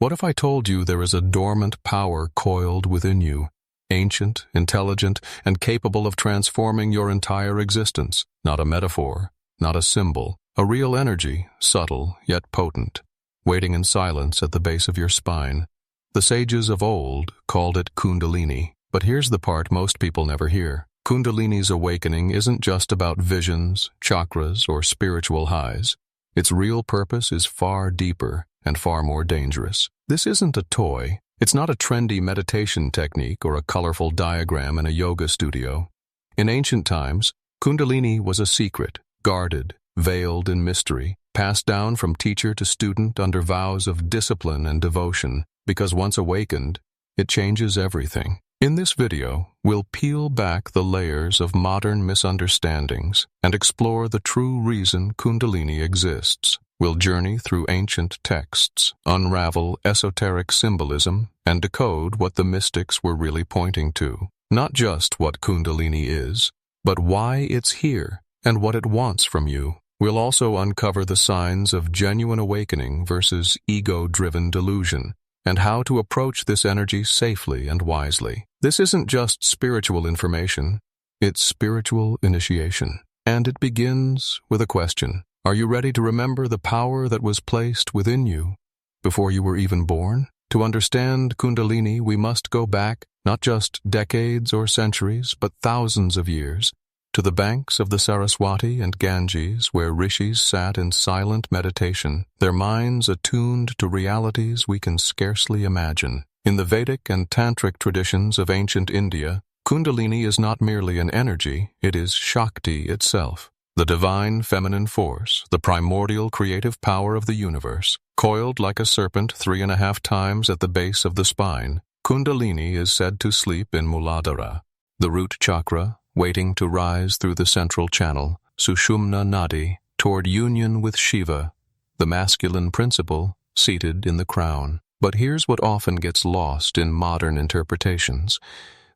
What if I told you there is a dormant power coiled within you, ancient, intelligent, and capable of transforming your entire existence? Not a metaphor, not a symbol, a real energy, subtle yet potent, waiting in silence at the base of your spine. The sages of old called it Kundalini, but here's the part most people never hear. Kundalini's awakening isn't just about visions, chakras, or spiritual highs. Its real purpose is far deeper and far more dangerous. This isn't a toy. It's not a trendy meditation technique or a colorful diagram in a yoga studio. In ancient times, Kundalini was a secret, guarded, veiled in mystery, passed down from teacher to student under vows of discipline and devotion, because once awakened, it changes everything. In this video, we'll peel back the layers of modern misunderstandings and explore the true reason Kundalini exists. We'll journey through ancient texts, unravel esoteric symbolism, and decode what the mystics were really pointing to. Not just what Kundalini is, but why it's here and what it wants from you. We'll also uncover the signs of genuine awakening versus ego-driven delusion, and how to approach this energy safely and wisely. This isn't just spiritual information, it's spiritual initiation. And it begins with a question. Are you ready to remember the power that was placed within you before you were even born? To understand Kundalini, we must go back not just decades or centuries, but thousands of years, to the banks of the Saraswati and Ganges, where rishis sat in silent meditation, their minds attuned to realities we can scarcely imagine. In the Vedic and Tantric traditions of ancient India, Kundalini is not merely an energy, it is Shakti itself, the divine feminine force, the primordial creative power of the universe. Coiled like a serpent 3.5 times at the base of the spine, Kundalini is said to sleep in Muladhara, the root chakra, waiting to rise through the central channel, Sushumna Nadi, toward union with Shiva, the masculine principle seated in the crown. But here's what often gets lost in modern interpretations.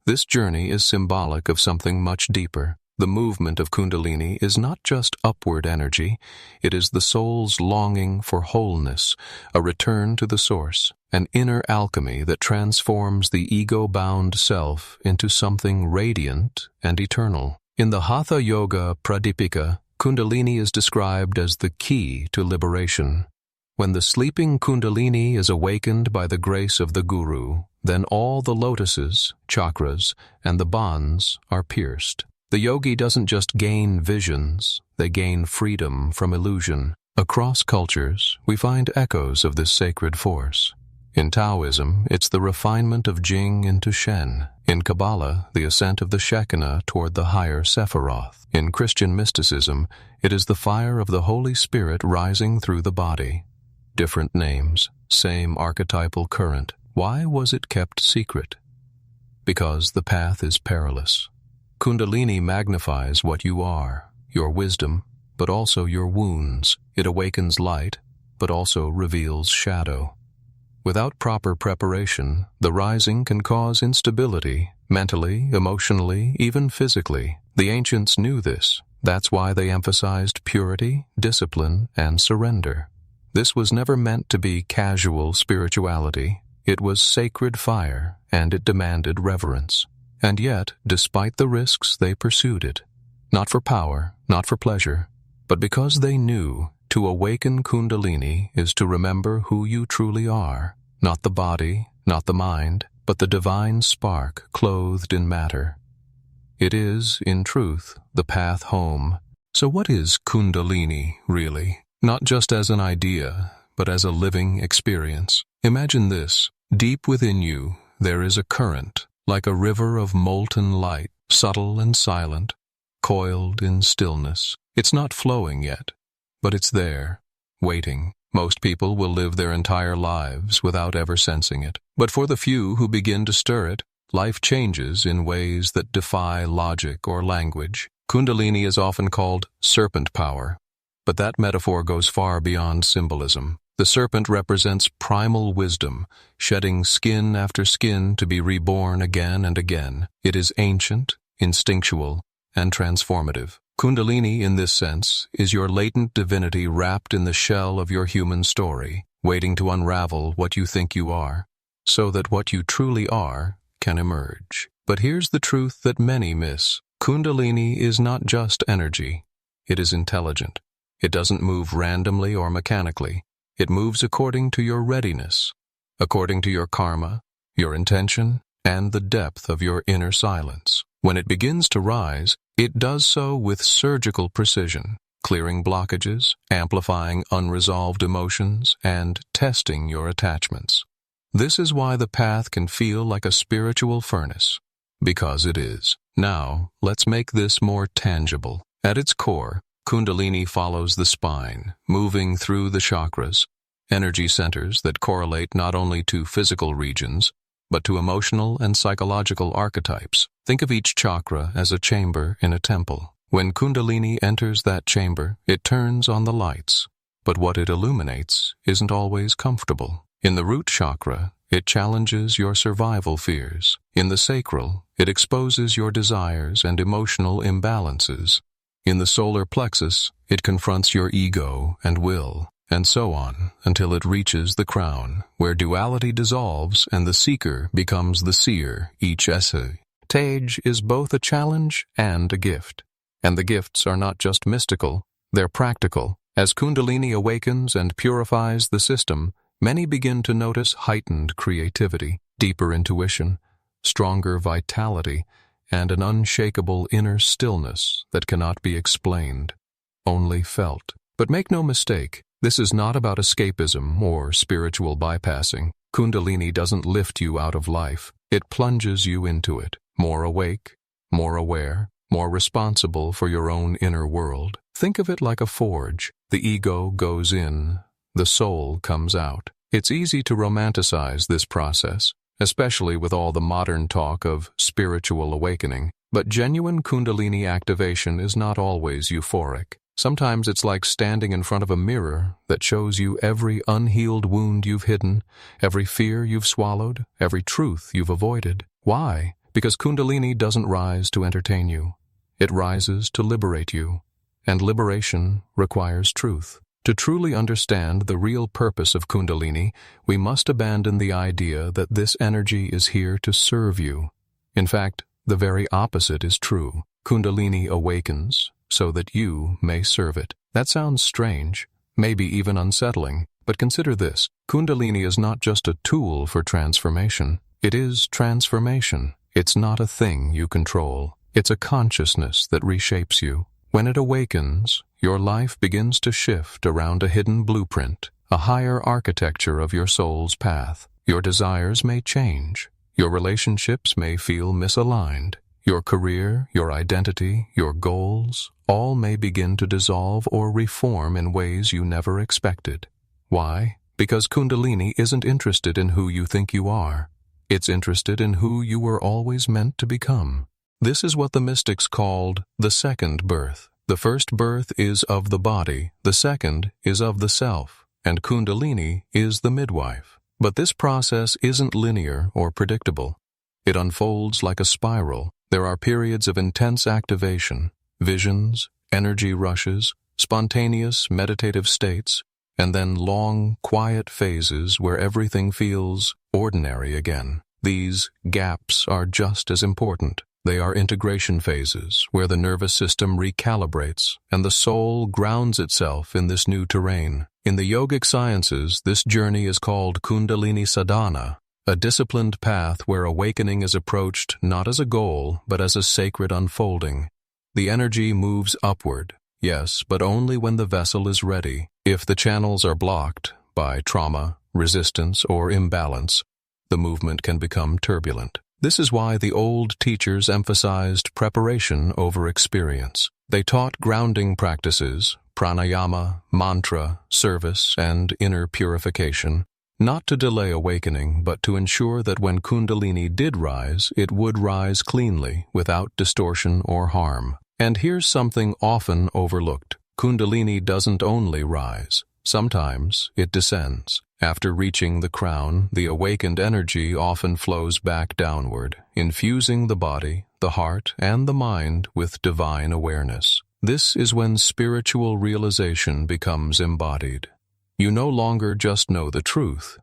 This journey is symbolic of something much deeper. The movement of Kundalini is not just upward energy, it is the soul's longing for wholeness, a return to the source, an inner alchemy that transforms the ego-bound self into something radiant and eternal. In the Hatha Yoga Pradipika, Kundalini is described as the key to liberation. When the sleeping Kundalini is awakened by the grace of the Guru, then all the lotuses, chakras, and the bonds are pierced. The yogi doesn't just gain visions, they gain freedom from illusion. Across cultures, we find echoes of this sacred force. In Taoism, it's the refinement of Jing into Shen. In Kabbalah, the ascent of the Shekinah toward the higher Sephiroth. In Christian mysticism, it is the fire of the Holy Spirit rising through the body. Different names, same archetypal current. Why was it kept secret? Because the path is perilous. Kundalini magnifies what you are, your wisdom, but also your wounds. It awakens light, but also reveals shadow. Without proper preparation, the rising can cause instability, mentally, emotionally, even physically. The ancients knew this. That's why they emphasized purity, discipline, and surrender. This was never meant to be casual spirituality. It was sacred fire, and it demanded reverence. And yet, despite the risks, they pursued it. Not for power, not for pleasure, but because they knew to awaken Kundalini is to remember who you truly are. Not the body, not the mind, but the divine spark clothed in matter. It is, in truth, the path home. So what is Kundalini, really? Not just as an idea, but as a living experience. Imagine this. Deep within you, there is a current, like a river of molten light, subtle and silent, coiled in stillness. It's not flowing yet, but it's there, waiting. Most people will live their entire lives without ever sensing it. But for the few who begin to stir it, life changes in ways that defy logic or language. Kundalini is often called serpent power, but that metaphor goes far beyond symbolism. The serpent represents primal wisdom, shedding skin after skin to be reborn again and again. It is ancient, instinctual, and transformative. Kundalini, in this sense, is your latent divinity wrapped in the shell of your human story, waiting to unravel what you think you are, so that what you truly are can emerge. But here's the truth that many miss. Kundalini is not just energy. It is intelligent. It doesn't move randomly or mechanically. It moves according to your readiness, according to your karma, your intention, and the depth of your inner silence. When it begins to rise, it does so with surgical precision, clearing blockages, amplifying unresolved emotions, and testing your attachments. This is why the path can feel like a spiritual furnace, because it is. Now, let's make this more tangible. At its core, Kundalini follows the spine, moving through the chakras, energy centers that correlate not only to physical regions, but to emotional and psychological archetypes. Think of each chakra as a chamber in a temple. When Kundalini enters that chamber, it turns on the lights, but what it illuminates isn't always comfortable. In the root chakra, it challenges your survival fears. In the sacral, it exposes your desires and emotional imbalances. In the solar plexus, it confronts your ego and will, and so on, until it reaches the crown, where duality dissolves and the seeker becomes the seer, each essay. Stage is both a challenge and a gift. And the gifts are not just mystical, they're practical. As Kundalini awakens and purifies the system, many begin to notice heightened creativity, deeper intuition, stronger vitality, and an unshakable inner stillness that cannot be explained, only felt. But make no mistake, this is not about escapism or spiritual bypassing. Kundalini doesn't lift you out of life. It plunges you into it, more awake, more aware, more responsible for your own inner world. Think of it like a forge. The ego goes in, the soul comes out. It's easy to romanticize this process, especially with all the modern talk of spiritual awakening. But genuine Kundalini activation is not always euphoric. Sometimes it's like standing in front of a mirror that shows you every unhealed wound you've hidden, every fear you've swallowed, every truth you've avoided. Why? Because Kundalini doesn't rise to entertain you. It rises to liberate you. And liberation requires truth. To truly understand the real purpose of Kundalini, we must abandon the idea that this energy is here to serve you. In fact, the very opposite is true. Kundalini awakens so that you may serve it. That sounds strange, maybe even unsettling, but consider this. Kundalini is not just a tool for transformation. It is transformation. It's not a thing you control. It's a consciousness that reshapes you. When it awakens, your life begins to shift around a hidden blueprint, a higher architecture of your soul's path. Your desires may change. Your relationships may feel misaligned. Your career, your identity, your goals, all may begin to dissolve or reform in ways you never expected. Why? Because Kundalini isn't interested in who you think you are. It's interested in who you were always meant to become. This is what the mystics called the second birth. The first birth is of the body, the second is of the self, and Kundalini is the midwife. But this process isn't linear or predictable. It unfolds like a spiral. There are periods of intense activation, visions, energy rushes, spontaneous meditative states, and then long, quiet phases where everything feels ordinary again. These gaps are just as important. They are integration phases where the nervous system recalibrates and the soul grounds itself in this new terrain. In the yogic sciences, this journey is called Kundalini sadhana, a disciplined path where awakening is approached not as a goal, but as a sacred unfolding. The energy moves upward, yes, but only when the vessel is ready. If the channels are blocked by trauma, resistance, or imbalance, the movement can become turbulent. This is why the old teachers emphasized preparation over experience. They taught grounding practices, pranayama, mantra, service, and inner purification, not to delay awakening, but to ensure that when Kundalini did rise, it would rise cleanly, without distortion or harm. And here's something often overlooked. Kundalini doesn't only rise. Sometimes it descends. After reaching the crown, the awakened energy often flows back downward, infusing the body, the heart, and the mind with divine awareness. This is when spiritual realization becomes embodied. You no longer just know the truth,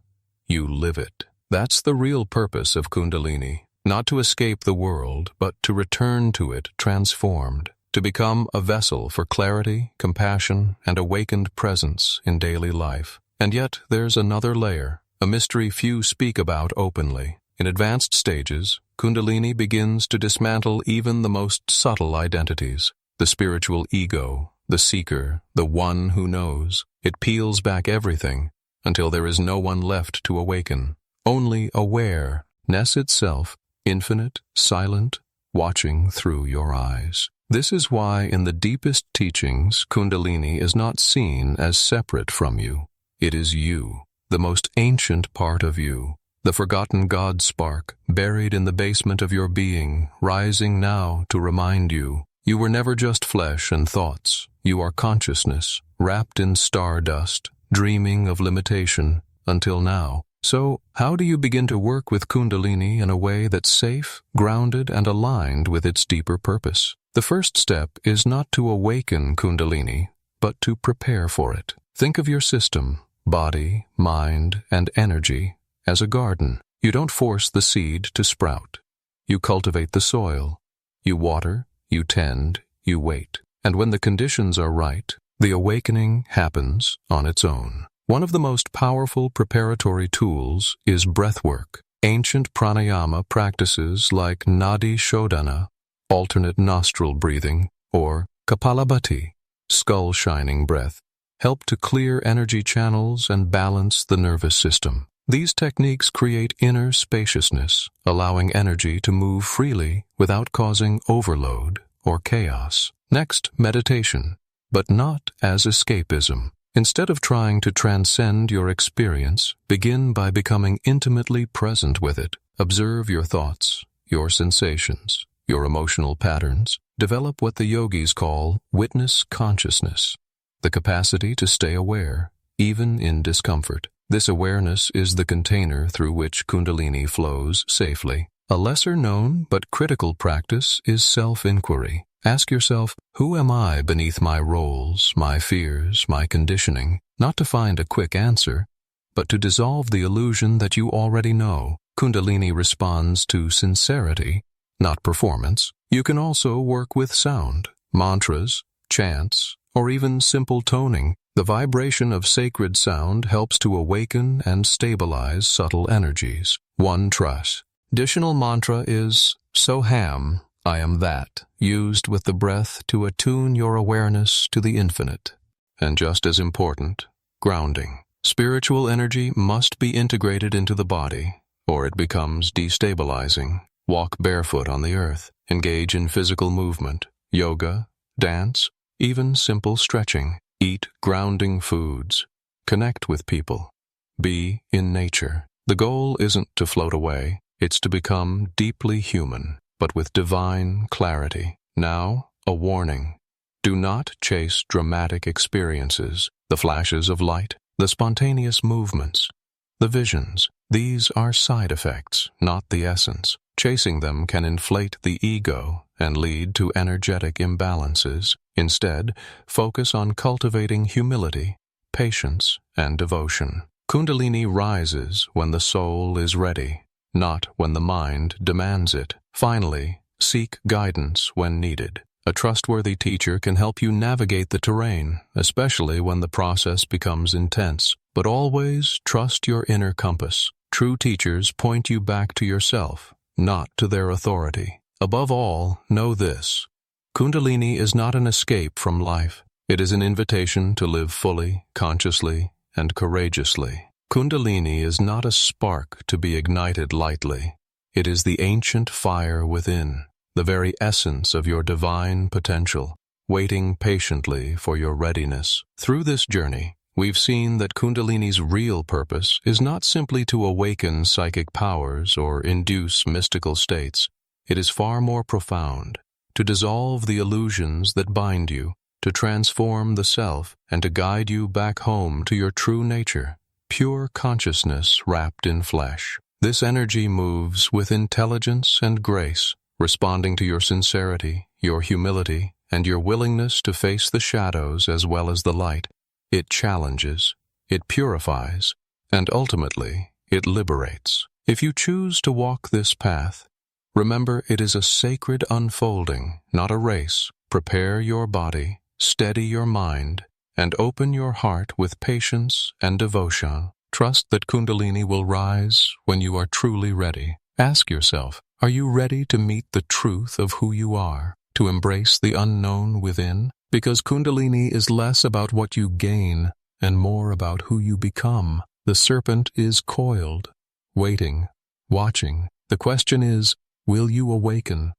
you live it. That's the real purpose of Kundalini, not to escape the world, but to return to it transformed, to become a vessel for clarity, compassion, and awakened presence in daily life. And yet there's another layer, a mystery few speak about openly. In advanced stages, Kundalini begins to dismantle even the most subtle identities. The spiritual ego, the seeker, the one who knows. It peels back everything until there is no one left to awaken. Only awareness itself, infinite, silent, watching through your eyes. This is why in the deepest teachings, Kundalini is not seen as separate from you. It is you, the most ancient part of you, the forgotten God spark, buried in the basement of your being, rising now to remind you. You were never just flesh and thoughts. You are consciousness, wrapped in stardust, dreaming of limitation, until now. So, how do you begin to work with Kundalini in a way that's safe, grounded, and aligned with its deeper purpose? The first step is not to awaken Kundalini, but to prepare for it. Think of your system, body, mind, and energy, as a garden. You don't force the seed to sprout. You cultivate the soil. You water, you tend, you wait. And when the conditions are right, the awakening happens on its own. One of the most powerful preparatory tools is breathwork. Ancient pranayama practices like nadi shodhana, alternate nostril breathing, or kapalabhati, skull-shining breath, help to clear energy channels and balance the nervous system. These techniques create inner spaciousness, allowing energy to move freely without causing overload or chaos. Next, meditation, but not as escapism. Instead of trying to transcend your experience, begin by becoming intimately present with it. Observe your thoughts, your sensations, your emotional patterns. Develop what the yogis call witness consciousness, the capacity to stay aware, even in discomfort. This awareness is the container through which Kundalini flows safely. A lesser-known but critical practice is self-inquiry. Ask yourself, who am I beneath my roles, my fears, my conditioning? Not to find a quick answer, but to dissolve the illusion that you already know. Kundalini responds to sincerity, not performance. You can also work with sound, mantras, chants, or even simple toning. The vibration of sacred sound helps to awaken and stabilize subtle energies. One traditional mantra is Soham, I am that, used with the breath to attune your awareness to the infinite. And just as important, grounding. Spiritual energy must be integrated into the body, or it becomes destabilizing. Walk barefoot on the earth. Engage in physical movement, yoga, dance, even simple stretching. Eat grounding foods. Connect with people. Be in nature. The goal isn't to float away, it's to become deeply human, but with divine clarity. Now, a warning. Do not chase dramatic experiences, the flashes of light, the spontaneous movements, the visions. These are side effects, not the essence. Chasing them can inflate the ego and lead to energetic imbalances. Instead, focus on cultivating humility, patience, and devotion. Kundalini rises when the soul is ready, not when the mind demands it. Finally, seek guidance when needed. A trustworthy teacher can help you navigate the terrain, especially when the process becomes intense. But always trust your inner compass. True teachers point you back to yourself, not to their authority. Above all, know this. Kundalini is not an escape from life. It is an invitation to live fully, consciously, and courageously. Kundalini is not a spark to be ignited lightly. It is the ancient fire within, the very essence of your divine potential, waiting patiently for your readiness. Through this journey, we've seen that Kundalini's real purpose is not simply to awaken psychic powers or induce mystical states. It is far more profound, to dissolve the illusions that bind you, to transform the self, and to guide you back home to your true nature, pure consciousness wrapped in flesh. This energy moves with intelligence and grace, responding to your sincerity, your humility, and your willingness to face the shadows as well as the light. It challenges, it purifies, and ultimately, it liberates. If you choose to walk this path, remember it is a sacred unfolding, not a race. Prepare your body, steady your mind, and open your heart with patience and devotion. Trust that Kundalini will rise when you are truly ready. Ask yourself, are you ready to meet the truth of who you are, to embrace the unknown within? Because Kundalini is less about what you gain and more about who you become. The serpent is coiled, waiting, watching. The question is, will you awaken?